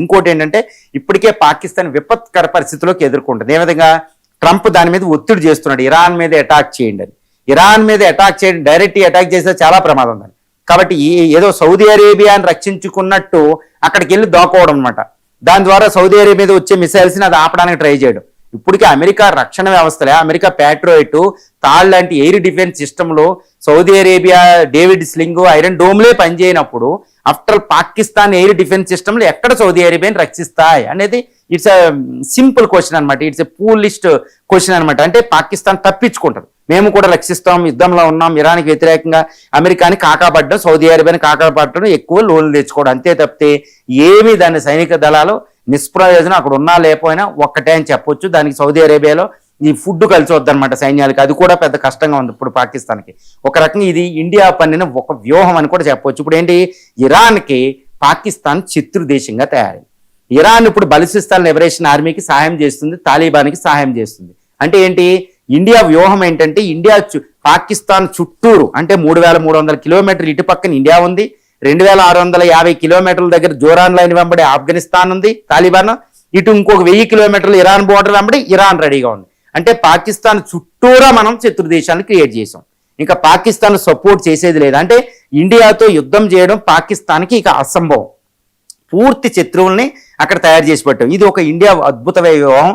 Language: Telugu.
ఇంకోటి ఏంటంటే ఇప్పటికే పాకిస్తాన్ విపత్కర పరిస్థితిలోకి ఎదుర్కొంటుంది. ఏ విధంగా ట్రంప్ దాని మీద ఒత్తిడి చేస్తున్నాడు, ఇరాన్ మీద అటాక్ చేయండి అని. ఇరాన్ మీద అటాక్ చేయండి, డైరెక్ట్ అటాక్ చేస్తే చాలా ప్రమాదం దాన్ని. కాబట్టి ఏదో సౌదీ అరేబియాని రక్షించుకున్నట్టు అక్కడికి వెళ్ళి దోకోవడం అనమాట. దాని ద్వారా సౌదీ అరేబియా మీద వచ్చే మిసైల్స్ని అది ఆపడానికి ట్రై చేయడం. ఇప్పటికీ అమెరికా రక్షణ వ్యవస్థలే, అమెరికా ప్యాట్రోయిట్, తాళ్ లాంటి ఎయిర్ డిఫెన్స్ సిస్టంలో Saudi Arabia David Sling, Iron డోమ్లే పనిచేయనప్పుడు ఆఫ్టర్ పాకిస్తాన్ ఎయిర్ డిఫెన్స్ సిస్టమ్లు ఎక్కడ సౌదీ అరేబియాని రక్షిస్తాయి అనేది ఇట్స్ ఎ సింపుల్ క్వశ్చన్ అనమాట. ఇట్స్ ఎ పూలిస్ట్ క్వశ్చన్ అనమాట. అంటే పాకిస్తాన్ తప్పించుకుంటుంది, మేము కూడా రక్షిస్తాం, యుద్ధంలో ఉన్నాం, ఇరాన్కి వ్యతిరేకంగా అమెరికాని కాకాపడడం, సౌదీ అరేబియాని కాకాపడడం, ఎక్కువ లోన్లు తెచ్చుకోవడం, అంతే తప్పితే ఏమీ దాని సైనిక దళాలు నిష్ప్రయోజనం. అక్కడ ఉన్నా లేకపోయినా ఒక్కటే అని చెప్పొచ్చు. దానికి సౌదీ అరేబియాలో ఈ ఫుడ్ కలిసి వద్దనమాట సైన్యాలకి, అది కూడా పెద్ద కష్టంగా ఉంది ఇప్పుడు పాకిస్తాన్కి. ఒక రకంగా ఇది ఇండియా పన్నిన ఒక వ్యూహం అని కూడా చెప్పొచ్చు. ఇప్పుడు ఏంటి, ఇరాన్కి పాకిస్తాన్ శత్రు దేశంగా తయారైంది. ఇరాన్ ఇప్పుడు బలిసిస్తాన్ లిబరేషన్ ఆర్మీకి సహాయం చేస్తుంది, తాలిబాన్కి సహాయం చేస్తుంది. అంటే ఏంటి, ఇండియా వ్యూహం ఏంటంటే ఇండియా పాకిస్తాన్ చుట్టూరు అంటే 3,300 కిలోమీటర్లు ఇటు పక్కన ఇండియా ఉంది, 2,650 కిలోమీటర్ల దగ్గర జోరాన్ లైన్ వెంబడి ఆఫ్ఘనిస్తాన్ ఉంది తాలిబాన్, ఇటు ఇంకొక 1000 కిలోమీటర్లు ఇరాన్ బోర్డర్ వెంబడి ఇరాన్ రెడీగా ఉంది. అంటే పాకిస్తాన్ చుట్టూరా మనం శత్రు దేశాన్ని క్రియేట్ చేసాం. ఇంకా పాకిస్తాన్ సపోర్ట్ చేసేది లేదు. అంటే ఇండియాతో యుద్ధం చేయడం పాకిస్తాన్కి ఇక అసంభవం. పూర్తి శత్రువుల్ని అక్కడ తయారు చేసి పెట్టాం. ఇది ఒక ఇండియా అద్భుతమైన వ్యూహం.